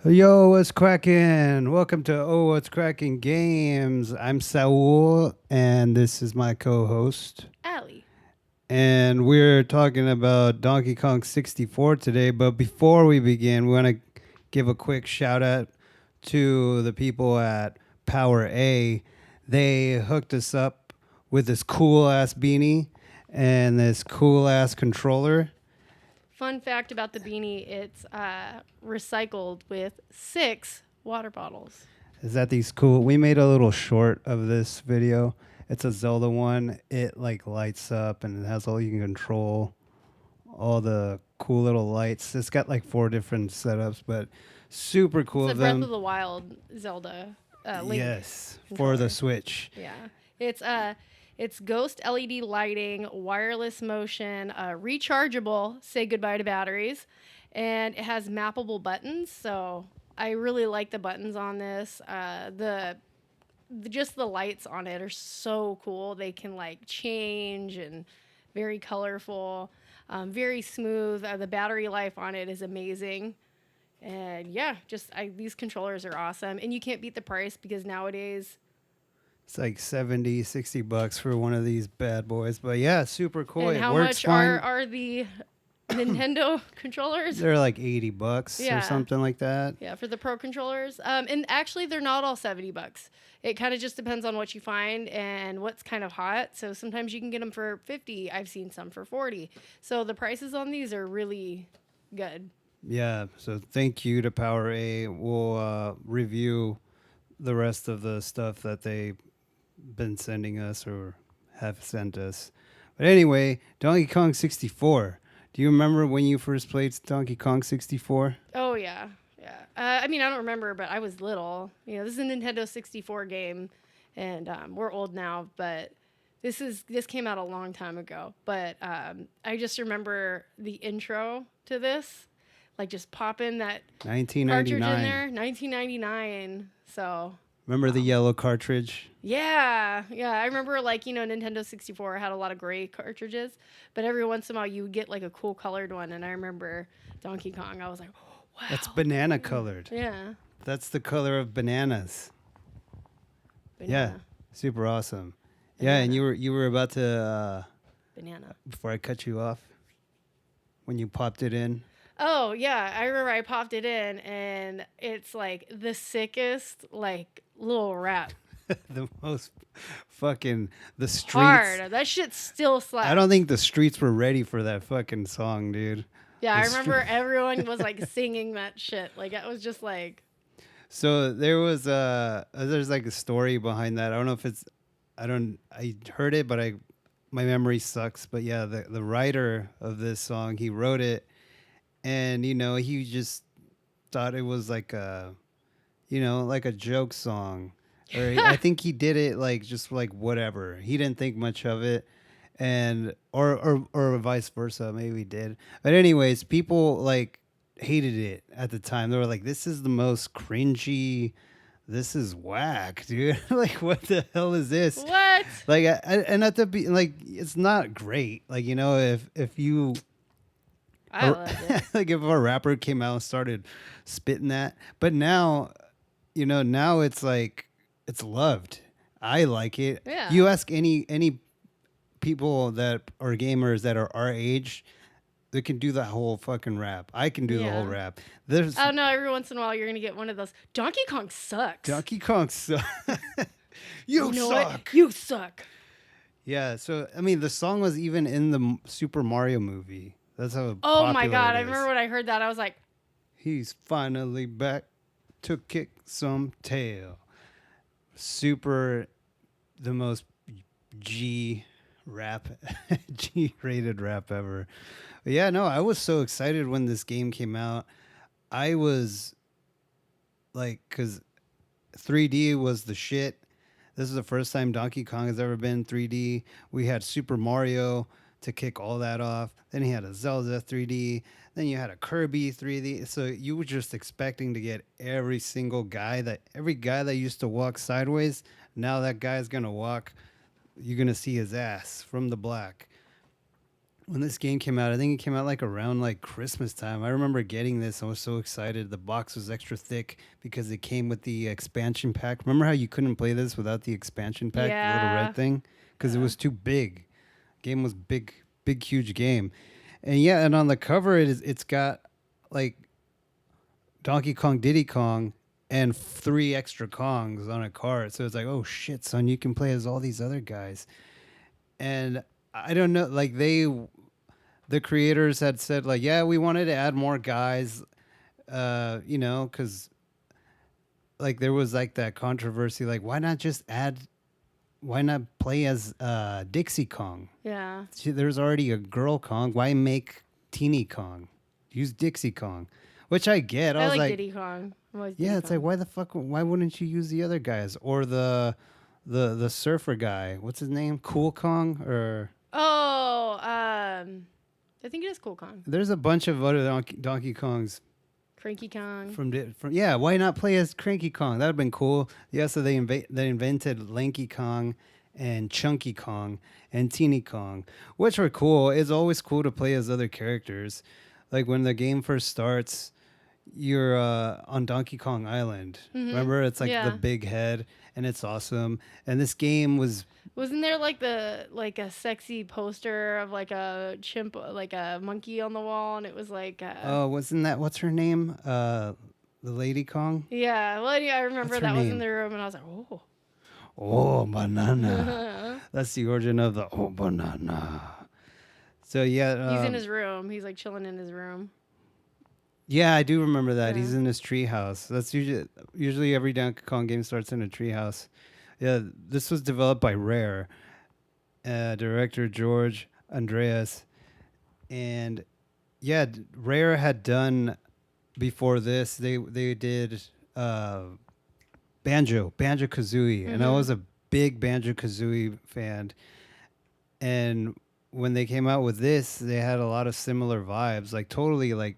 Yo, what's cracking? Welcome to What's Cracking Games. I'm Saul, and this is my co-host. Allie. And we're talking about Donkey Kong 64 today. But before we begin, we want to give a quick shout out to the people at Power A. They hooked us up with this cool ass beanie and this cool ass controller. Fun fact about the beanie, it's recycled with 6 water bottles. Is that these cool? We made a little short of this video. It's a Zelda one. It like lights up and it has all you can control all the cool little lights. It's got like 4 different setups, but super It's cool a of Breath of them. the Wild Zelda Link Yes, for the controller. Switch. Yeah. It's ghost LED lighting, wireless motion, rechargeable, say goodbye to batteries, and it has mappable buttons. So I really like the buttons on this. Just the lights on it are so cool. They can like change and very colorful, very smooth. The battery life on it is amazing. And yeah, these controllers are awesome. And you can't beat the price because nowadays. It's like 70, $60 for one of these bad boys. But yeah, super cool. And It how works much are fine. are the Nintendo controllers? They're like $80 or Yeah. something like that. Yeah, for the pro controllers. And actually, they're not all $70. It kind of just depends on what you find and what's kind of hot. So sometimes you can get them for 50. I've seen some for 40. So the prices on these are really good. Yeah, so thank you to Power A. We'll review the rest of the stuff that they've been sending us or have sent us. But anyway, Donkey Kong 64. Do you remember when you first played Donkey Kong 64? Oh, yeah. Yeah. I mean, I don't remember, but I was little. This is a Nintendo 64 game, and we're old now, but this came out a long time ago. But I just remember the intro to this, like just popping that cartridge in 1999. there, 1999. So Remember the yellow cartridge? yeah. I remember like Nintendo 64 had a lot of gray cartridges, but every once in a while you would get like a cool colored one. And I remember Donkey Kong. I was like, That's wow. banana colored. Yeah, That's the color of bananas. Yeah, banana, super awesome. Yeah, and banana, you were about to banana. before I cut you off when you popped it in. Oh yeah, I remember I popped it in, and it's like the sickest like little rap. The most fucking the streets. Hard. That shit still I slaps. don't think the streets were ready for that fucking song, dude. Yeah, The I str- remember everyone was like singing that shit. Like it was just like, so there was there's like a story behind that. I don't know if it's I heard it, but I my memory sucks. But yeah, the writer of this song, he wrote it, and he just thought it was like a like a joke song, or I think he did it like just like whatever. He didn't think much of it, and or vice versa. Maybe he did, but anyways, people like hated it at the time. They were like, "This is the most cringy. This is whack, dude. Like, what the hell is this?" what? Like, and at the be like, it's not great. Like, if you I loved it. like if a rapper came out and started spitting that, but now it's like it's loved. I like it. Yeah. You ask any people that are gamers that are our age, they can do the whole fucking rap. I can do the whole Yeah. rap. There's Oh no, every once in a while you're gonna get one of those. Donkey Kong sucks. Donkey Kong suck. You You know what? suck. You suck. Yeah, so I mean the song was even in the Super Mario movie. That's how Oh my popular god, it I is. remember when I heard that, I was like, He's finally back to kick some tail. Super, the most G rap, G rated rap ever. But yeah, no, I was so excited when this game came out. I was like, because 3D was the shit. This is the first time Donkey Kong has ever been 3D. We had Super Mario to kick all that off. Then he had a Zelda 3D. Then you had a Kirby 3D. So you were just expecting to get every guy that used to walk sideways. Now that guy's gonna walk. You're gonna see his ass from the black. when this game came out. I think it came out like around like Christmas time. I remember getting this. I was so excited. The box was extra thick because it came with the expansion pack. Remember how you couldn't play this without the expansion pack, the little Yeah. red thing, because it Yeah. was too big. Game was big, big, huge game, and yeah, and on the cover it's got like Donkey Kong, Diddy Kong, and three extra Kongs on a card. So it's like, oh shit, son, you can play as all these other guys. And I don't know, like the creators had said, like, yeah, we wanted to add more guys, because like there was like that controversy, like why not play as Dixie Kong? Yeah. There's already a girl Kong. Why make Teeny Kong? Use Dixie Kong, which I get. I I was like like, Diddy Kong. I'm always yeah, Diddy it's like Kong. why the fuck? Why wouldn't you use the other guys or the surfer guy? What's his name? Cool Kong or Oh, I think it is Cool Kong. there's a bunch of other Donkey Kongs Cranky Kong. from yeah. Why not play as Cranky Kong? That'd have been cool. Yeah, so they invented Lanky Kong and Chunky Kong and Teeny Kong, which were cool. It's always cool to play as other characters. Like when the game first starts, you're on Donkey Kong Island. Remember, it's like the Yeah. big head, and it's awesome. And this game was Wasn't there like a sexy poster of like a chimp, like a monkey on the wall, and it was like wasn't that what's her name? The Lady Kong. yeah. Well, yeah, I remember What's her that was in name? the room, and I was like, oh. Oh, banana. That's the origin of the oh banana. So yeah, He's in his room. He's like chilling in his room. yeah, I do remember that. Yeah. He's in his treehouse. That's usually every Donkey Kong game starts in a treehouse. Yeah, this was developed by Rare, director George Andreas, and yeah, Rare had done before this. They did Banjo Kazooie, and I Mhm. was a big Banjo Kazooie fan. And when they came out with this, they had a lot of similar vibes, like totally like.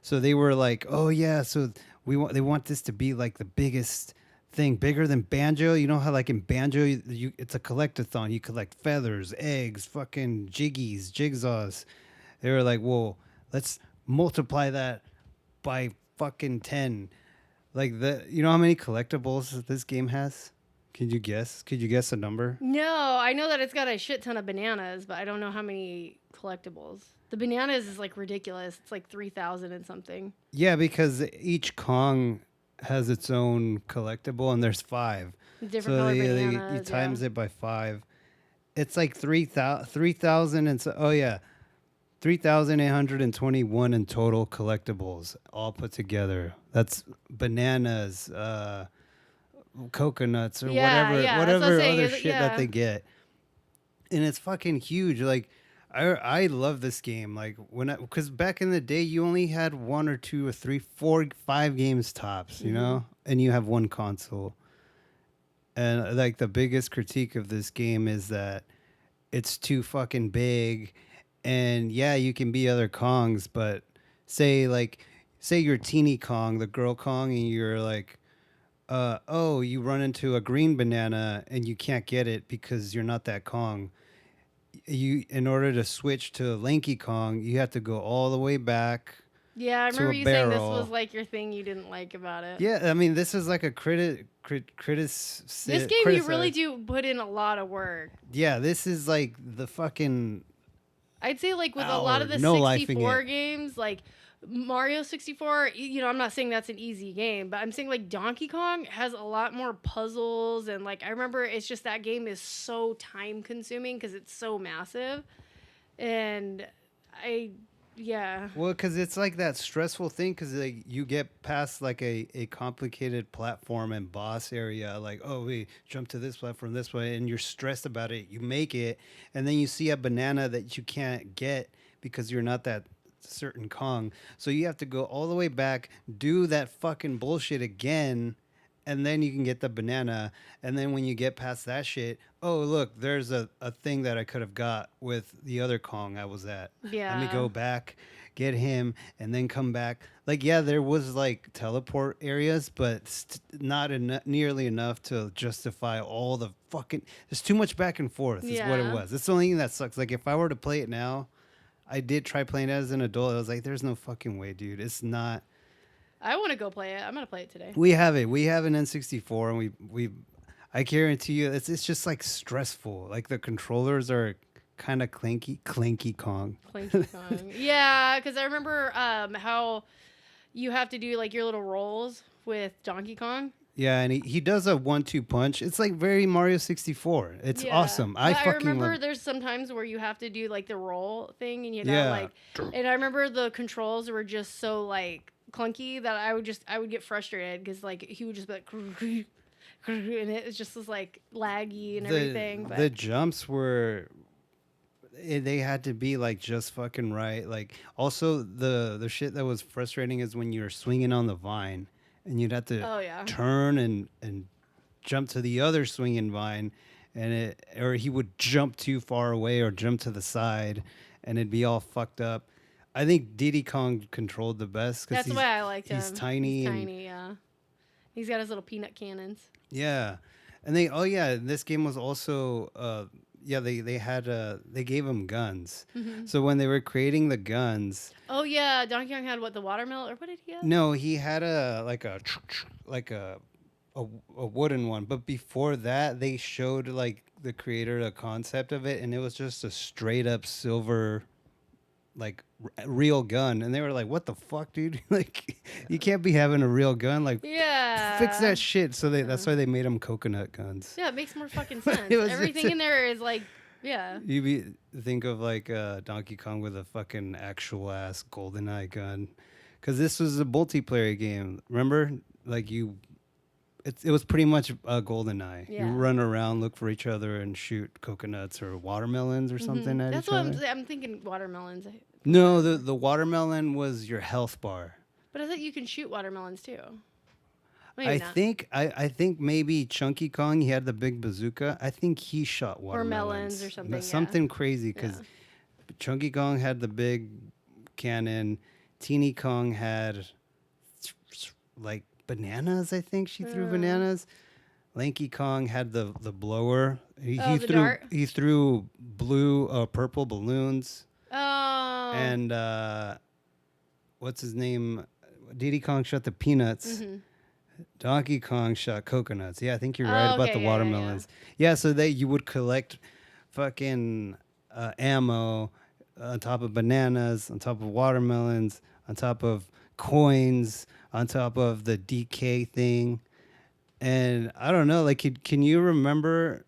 So they were like, oh yeah, so they want this to be like the biggest thing, bigger than Banjo. You know how like in Banjo, it's a collectathon. You collect feathers, eggs, fucking jiggies, jigsaws. They were like, well, let's multiply that by fucking 10. Like you know how many collectibles this game has? Could you guess? Could you guess a number? No, I know that it's got a shit ton of bananas, but I don't know how many collectibles. The bananas is like ridiculous. It's like 3,000 and something. Yeah, because each Kong has its own collectible, and there's 5. Different So color you bananas. times it by 5. It's like 3,000 and so. Oh yeah, 3,821 in total collectibles all put together. That's bananas, coconuts, or Yeah, whatever, yeah, that's what I'm saying, other is it- shit that yeah. they get, and it's fucking huge. Like, I love this game. Like because back in the day, you only had 1 or 2 or 3, 4, 5 games tops, you know, and you have one console. And like the biggest critique of this game is that it's too fucking big, and yeah, you can be other Kongs, but say you're Teeny Kong, the girl Kong, and you're like, oh, you run into a green banana and you can't get it because you're not that Kong. You in order to switch to Lanky Kong, you have to go all the way back. Yeah, I To remember a you saying this barrel. was like your thing you didn't like about it. Yeah, I mean, this is like a This game you really do put in a lot of work. Yeah, this is like the fucking. I'd say like with a lot of Hour, the no lifing 64 it. games, like Mario 64, you know, I'm not saying that's an easy game, but I'm saying like Donkey Kong has a lot more puzzles, and like I remember it's just that game is so time consuming because it's so massive. And yeah. Well, because it's like that stressful thing, because like you get past like a complicated platform and boss area, like, oh, we jump to this platform this way, and you're stressed about it. You make it, and then you see a banana that you can't get because you're not that certain Kong. So you have to go all the way back, do that fucking bullshit again, and then you can get the banana. And then when you get past that shit, oh, look, there's a thing that I could have got with the other Kong I was at. Let me Yeah. go back, get him, and then come back. Like, yeah, there was like teleport areas, but not nearly enough to justify all the fucking. There's too much back and forth, is what it Yeah. was. That's the only thing that sucks. Like, if I were to play it now, I did try playing it as an adult. I was like, there's no fucking way, dude. It's not. I want to go play it. I'm gonna play it today. We have it. We have an N64, and we. I guarantee you, it's just like stressful. Like the controllers are kind of clinky Kong. Clanky Kong. Yeah, because I remember how you have to do like your little rolls with Donkey Kong. Yeah, and he does a 1-2 punch. It's like very Mario 64. It's Yeah. awesome. I But fucking remember love. there's some times where you have to do like the roll thing and you Yeah. know like and I remember the controls were just so like clunky that I would get frustrated because like he would just be like and it was just was like laggy and everything. But The jumps were they had to be like just fucking right. Like also the shit that was frustrating is when you're swinging on the vine and you'd have to oh yeah. turn and jump to the other swinging vine, and or he would jump too far away or jump to the side, and it'd be all fucked up. I think Diddy Kong controlled the best That's because why I liked him. he's tiny He's and- tiny, yeah. He's got his little peanut cannons. yeah, and this game was also they had they gave him guns. Mhm. So when they were creating the guns, Oh yeah, Donkey Kong had what the watermelon or what did he have? no, he had like a wooden one, but before that they showed like the creator the concept of it, and it was just a straight up silver like real gun, and they were like, what the fuck, dude? Like you can't be having a real gun, like Yeah. fix that shit. So that's why they made them coconut guns. Yeah, it makes more fucking sense. It was Everything just- in there is like, yeah. Think of like Donkey Kong with a fucking actual ass GoldenEye gun, because this was a multiplayer game. Remember, like it was pretty much a GoldenEye. Yeah. You run around, look for each other, and shoot coconuts or watermelons or something at That's each what other. I'm thinking. Watermelons, No, the watermelon was your health bar. but I thought you can shoot watermelons too. Maybe not. I think maybe Chunky Kong, he had the big bazooka. I think he shot watermelons melons or something, yeah. Something crazy because Chunky Kong had the big cannon. Teeny Kong had like bananas. I think she threw bananas. Lanky Kong had the blower. He the threw dart? he threw purple balloons. Oh. And what's his name? Diddy Kong shot the peanuts. Mhm. Donkey Kong shot coconuts. Yeah, I think you're Oh, right about okay, the yeah, yeah, watermelons. Yeah, so that you would collect fucking ammo on top of bananas, on top of watermelons, on top of coins, on top of the DK thing. And I don't know, like, can you remember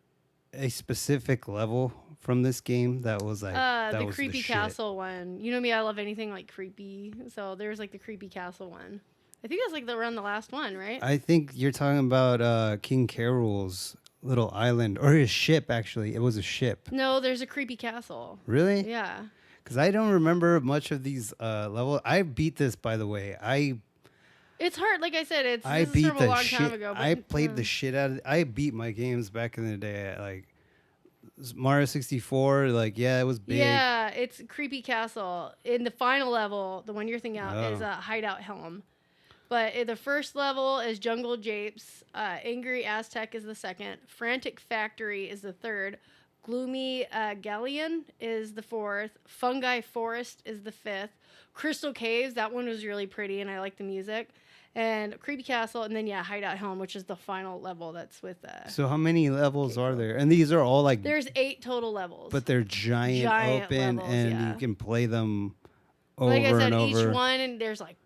a specific level from this game that was like that the was creepy shit? castle one. You know me, I love anything like creepy. So there's like the creepy castle one. I think that's like around the last one, right? I think you're talking about King Carol's little island or his ship. Actually, it was a ship. No, there's a creepy castle. Really? Yeah. Because I don't remember much of these levels. I beat this, by the way. It's hard, like I said. I This is beat from a the long shit. time ago. But, I played the shit out of. I beat my games back in the day. Like Mario 64. Like yeah, it was big. Yeah, it's creepy castle. In the final level, the one you're thinking out is Oh. a hideout helm. But the first level is Jungle Japes. Angry Aztec is the second. Frantic Factory is the third. Gloomy Galleon is the fourth. Fungi Forest is the fifth. Crystal Caves, that one was really pretty and I like the music. And Creepy Castle, and then Hideout Helm, which is the final level that's with So how many levels are there? And these are all like, there's 8 total levels. but they're giant open, levels, and yeah. you can play them over like I said, and over. each one, and there's like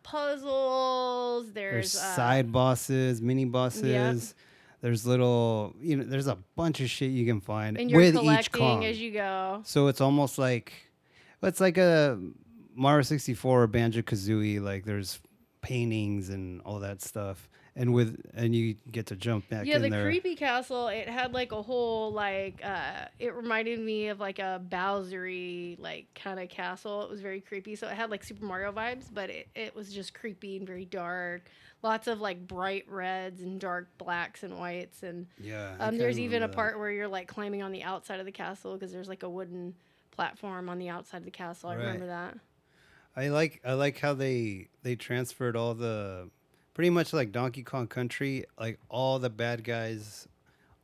puzzles. There's There's side bosses, mini bosses. There's little, there's a bunch of shit you can find and you're with each collecting Kong. as you go. So it's almost like, it's like a Mario 64 or Banjo Kazooie. Like there's paintings and all that stuff, and you get to jump back Yeah, in the there. creepy castle. It had like a whole like. It reminded me of like a Bowsery like kind of castle. It was very creepy. So it had like Super Mario vibes, but it was just creepy and very dark. Lots of like bright reds and dark blacks and whites, and Yeah. I there's kinda even a remember part where you're like climbing on the outside of the castle because there's like a wooden platform on the outside of the castle. I remember that. that. I like how they transferred all the, pretty much like Donkey Kong Country, like all the bad guys,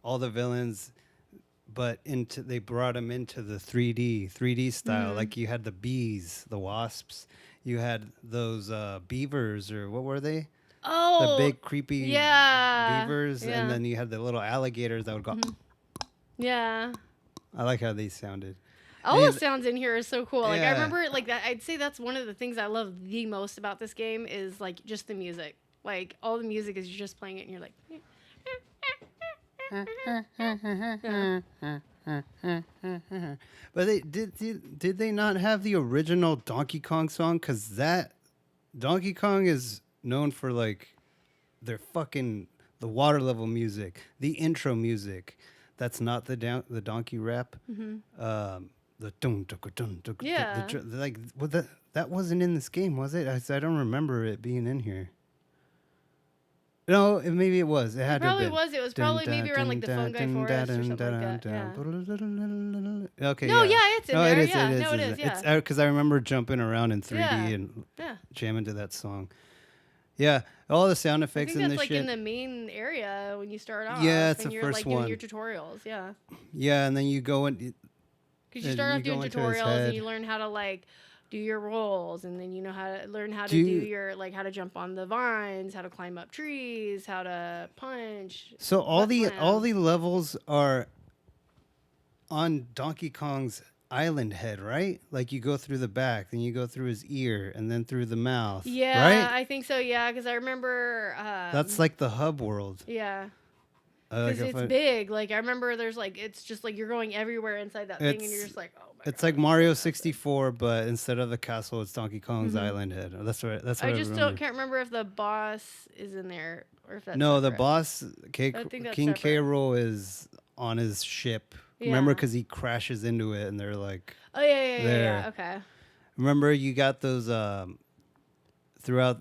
all the villains but they brought them into the 3D style. Mhm. Like you had the bees, the wasps. You had those beavers, or what were they? The Oh, big creepy yeah. beavers, and Yeah. then you had the little alligators that would go. Mhm. Yeah. I like how these sounded. All And the sounds in here are so cool. Like I yeah. remember like that I'd say that's one of the things I love the most about this game is like just the music. Like all the music is you're just playing it and you're like But did they not have the original Donkey Kong song? Cause that Donkey Kong is known for like their fucking the water level music, the intro music. That's not the donkey rap. The dun dun dun dun Yeah. like well, that wasn't in this game, was it? I don't remember it being in here. No, maybe it was. It had to have probably been. was. It was probably maybe around like the Fungi Forest or something like that. Yeah. Okay. No, yeah. yeah, it's in No, there. it is. Yeah. It is. No, it is. Yeah. It's because I remember jumping around in 3D Yeah. and Yeah. jamming to that song. Yeah, all the sound I effects think in that's this like shit. in the main area when you start off. Yeah, it's and the you're first like one. doing your tutorials. Yeah. Yeah, and then you go in. Because you And start you off doing go into his tutorials head. and you learn how to like do your rolls, and then you know how to learn how to Do do you- your like how to jump on the vines, how to climb up trees, how to punch. So all butt the slam. levels are on Donkey Kong's island head, right? Like you go through the back, then you go through his ear, and then through the mouth. Yeah, Right. I think so. Yeah, because I remember. That's like the hub world. Yeah, Like because if it's I- big. Like I remember, there's like it's just like you're going everywhere inside that thing, and you're It's- just like, oh my. It's God, like this is Mario massive. 64, but instead of the castle, it's Donkey Kong's Mhm. island head. That's right. That's what I I just remember. can't remember if the boss is in there or if that's No, the separate. boss, I think that's King separate. K. Rool, is on his ship. Remember, Yeah. because he crashes into it, and they're like, Oh yeah, yeah, yeah, there. yeah. Okay. remember you got those throughout.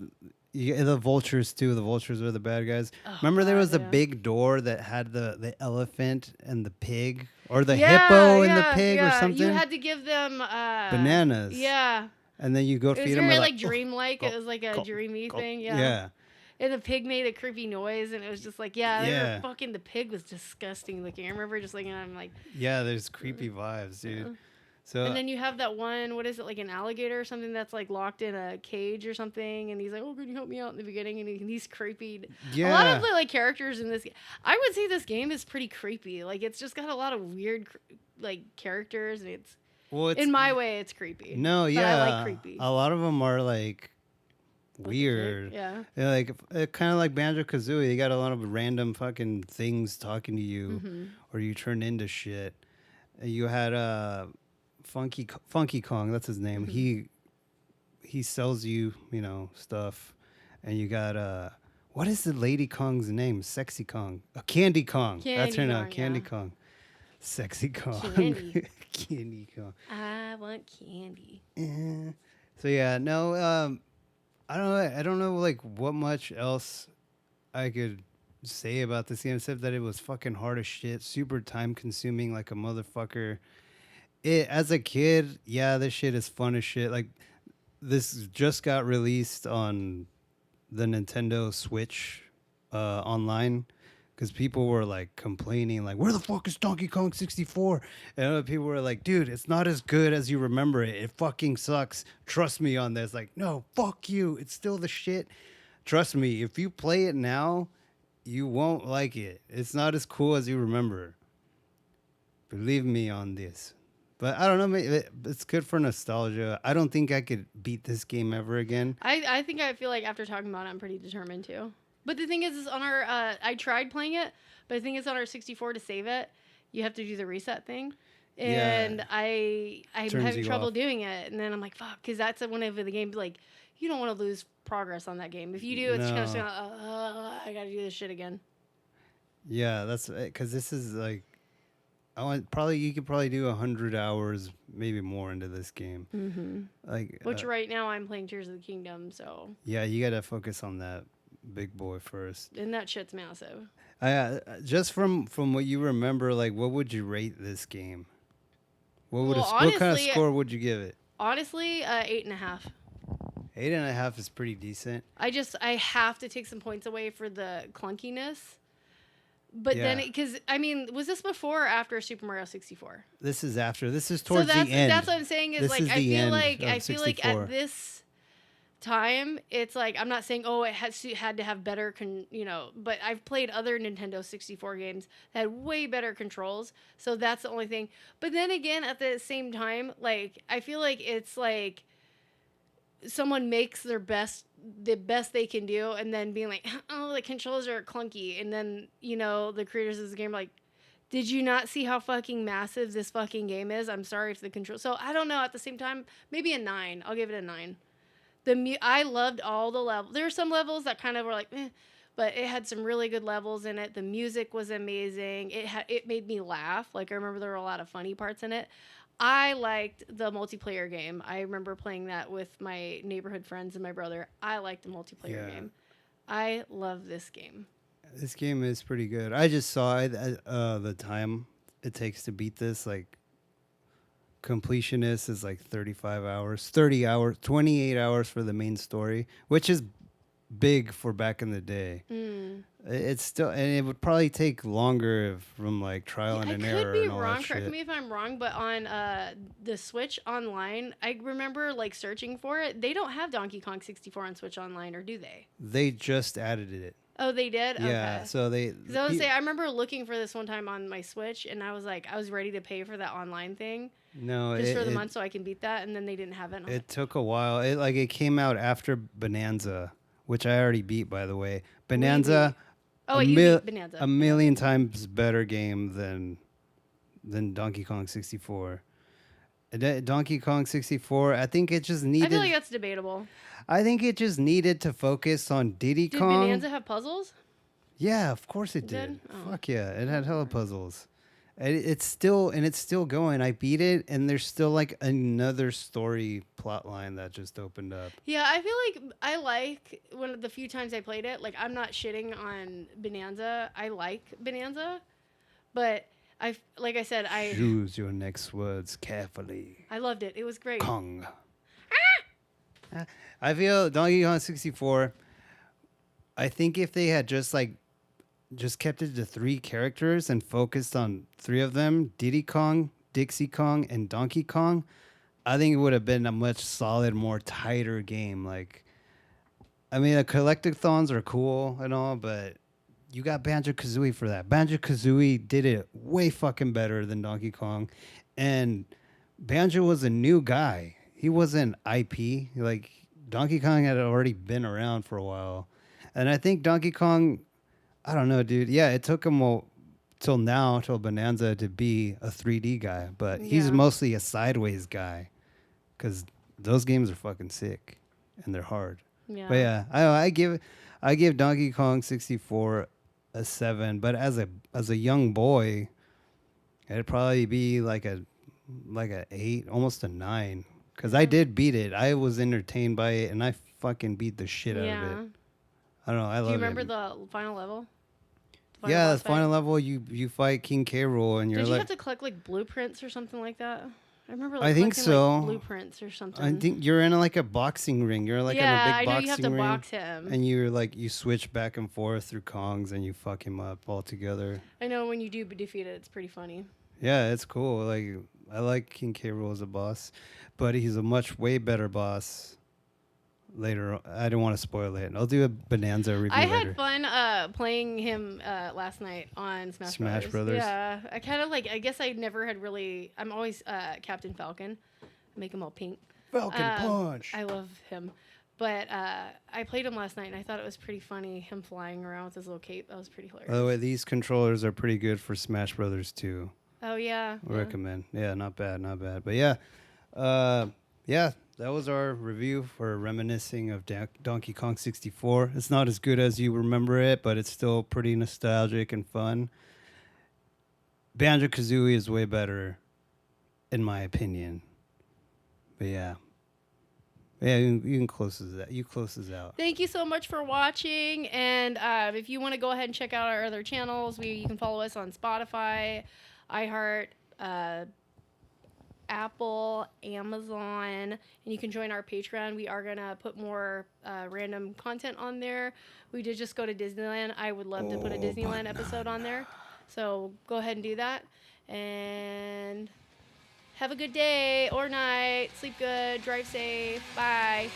The vultures too. The vultures were the bad guys. Oh, Remember, there God, was a yeah. big door that had the elephant and the pig, or the Yeah, hippo and the yeah, pig, or yeah. something. You had to give them Bananas. Yeah, And then you go it was feed them. very they're like "Oh, dreamlike. gulp, It was like a gulp, dreamy gulp." thing. Yeah. Yeah. And the pig made a creepy noise, and it was just like, yeah, they Yeah. were fucking. The pig was disgusting looking. I remember just looking at him like. Yeah, there's creepy vibes, dude. Yeah. So And then you have that one, what is it, like an alligator or something that's like locked in a cage or something, and he's like, "Oh, can you help me out?" In the beginning, and he's creepy. yeah, A lot of the like characters in this, I would say this game is pretty creepy. Like it's just got a lot of weird, like characters, and it's well, it's in my way, it's creepy. no, but yeah, I like creepy. a lot of them are like What the weird. heck? Yeah. They're like kind of like Banjo Kazooie. You got a lot of random fucking things talking to you, Mhm. or you turn into shit. You had Funky Kong. That's his name. Mhm. He sells you stuff, and you got what is the Lady Kong's name? Sexy Kong. Candy Kong. That's her Candy name. Kong, Candy yeah. Kong. Sexy Kong. Candy. Candy Kong. I want candy. Eh. So yeah, no, I don't know. I don't know like what much else I could say about this game except that it was fucking hard as shit, super time consuming like a motherfucker. It as a kid, yeah, this shit is fun as shit. Like this just got released on the Nintendo Switch online. Because people were like complaining, like, where the fuck is Donkey Kong 64? And other people were like, dude, it's not as good as you remember it. It fucking sucks. Trust me on this. Like, no, fuck you. It's still the shit. Trust me, if you play it now, you won't like it. It's not as cool as you remember. Believe me on this. But I don't know, it's good for nostalgia. I don't think I could beat this game ever again. I think I feel like after talking about it, I'm pretty determined to. But the thing is on our, I tried playing it, but the thing is on our 64 to save it, you have to do the reset thing. And Yeah. I'm Turns having you trouble off. doing it. And then I'm like, fuck, because that's one of the games, like, you don't want to lose progress on that game. If you do, it's kind of No. I got to do this shit again. Yeah, that's because this is like, you could probably do 100 hours, maybe more into this game. Mm-hmm. Like, Which right now I'm playing Tears of the Kingdom, so. yeah, you gotta focus on that big boy first. And that shit's massive. Just from what you remember, like, what would you rate this game? What Well, what kind of honestly- score would you give it? Honestly, 8.5. 8.5 is pretty decent. I have to take some points away for the clunkiness. But then, Yeah. because I mean, was this before or after Super Mario 64? This is after. This is So towards the end. that's what I'm saying is This like is the end I of feel like 64. at this time it's like I'm not saying it had to have better but I've played other Nintendo 64 games that had way better controls, so that's the only thing. But then again, at the same time, like I feel like it's like someone makes the best they can do, and then being like, oh, the controls are clunky, and then the creators of the game are like, did you not see how fucking massive this fucking game is? I'm sorry if the control. So I don't know. At the same time, maybe a 9. I'll give it a 9. I loved all the levels. There were some levels that kind of were like, but it had some really good levels in it. The music was amazing. It made me laugh. Like, I remember there were a lot of funny parts in it. I liked the multiplayer game. I remember playing that with my neighborhood friends and my brother. I liked the multiplayer game. I love this game. This game is pretty good. I just saw it, the time it takes to beat this. Like, completionist is like 35 hours, 30 hours, 28 hours for the main story, which is big for back in the day. It's still, and it would probably take longer from like trial and error. I could be and all wrong. that Correct shit. me if I'm wrong, but on the Switch Online, I remember like searching for it. They don't have Donkey Kong 64 on Switch Online, or do they? They just added it. Oh, they did? Yeah, Okay. so they. Because I was say I remember looking for this one time on my Switch, and I was like, I was ready to pay for that online thing No, just for the month so I can beat that, and then they didn't have it. And It took a while. It came out after Bonanza, which I already beat, by the way. Bonanza. Oh, you beat Bonanza. A million times better game than Donkey Kong 64. Donkey Kong 64, I think it just needed. I feel like that's debatable. I think it just needed to focus on Diddy Did Kong. Bonanza have puzzles? Yeah, of course it did. Fuck yeah, it had hella puzzles. It's still going. I beat it, and there's still like another story plot line that just opened up. Yeah, I feel like I like one of the few times I played it. Like, I'm not shitting on Bonanza. I like Bonanza, but like I said, Choose your next words carefully. I loved it. It was great. Kong. I feel Donkey Kong 64. I think if they had just kept it to 3 characters and focused on 3 of them, Diddy Kong, Dixie Kong, and Donkey Kong, I think it would have been a much solid, more tighter game. Like, I mean, the collectathons are cool and all, but you got Banjo-Kazooie for that. Banjo-Kazooie did it way fucking better than Donkey Kong. And Banjo was a new guy. He wasn't IP. Like, Donkey Kong had already been around for a while. And I think Donkey Kong, I don't know, dude. Yeah, it took him till Bonanza to be a 3D guy. But he's mostly a sideways guy. Because those games are fucking sick. And they're hard. Yeah. But yeah, I give Donkey Kong 64 a 7. But as a young boy, it'd probably be like a 8, almost a 9. Because I did beat it. I was entertained by it, and I fucking beat the shit out of it. I don't know. I love it. Do you remember the final level? The final level, you fight King K. Rool, and you're Did you like. have to collect like blueprints or something like that? I remember. I think so. Like, blueprints or something. I think you're in like a boxing ring. You're like in a big boxing ring. I know you have to box him. And you're like you switch back and forth through Kongs, and you fuck him up all together. I know when you do defeat it, it's pretty funny. Yeah, it's cool. Like I like King K. Rool as a boss, but he's a way better boss. Later, I don't want to spoil it. I'll do a Bonanza review later. I had fun playing him last night on Smash Brothers. Yeah, I kind of like. I guess I never had really. I'm always Captain Falcon. I make him all pink. Falcon Punch. I love him, but I played him last night and I thought it was pretty funny. Him flying around with his little cape. That was pretty hilarious. By the way, these controllers are pretty good for Smash Brothers too. Oh yeah. Recommend. Yeah, not bad. But yeah, that was our review for reminiscing of Donkey Kong 64. It's not as good as you remember it, but it's still pretty nostalgic and fun. Banjo-Kazooie is way better, in my opinion. But yeah. Yeah, you can close this out. You close this out. Thank you so much for watching. And if you want to go ahead and check out our other channels, you can follow us on Spotify, iHeart, Apple, Amazon, and you can join our Patreon. We are going to put more random content on there. We did just go to Disneyland. I would love to put a Disneyland episode on there. So go ahead and do that. And have a good day or night. Sleep good. Drive safe. Bye.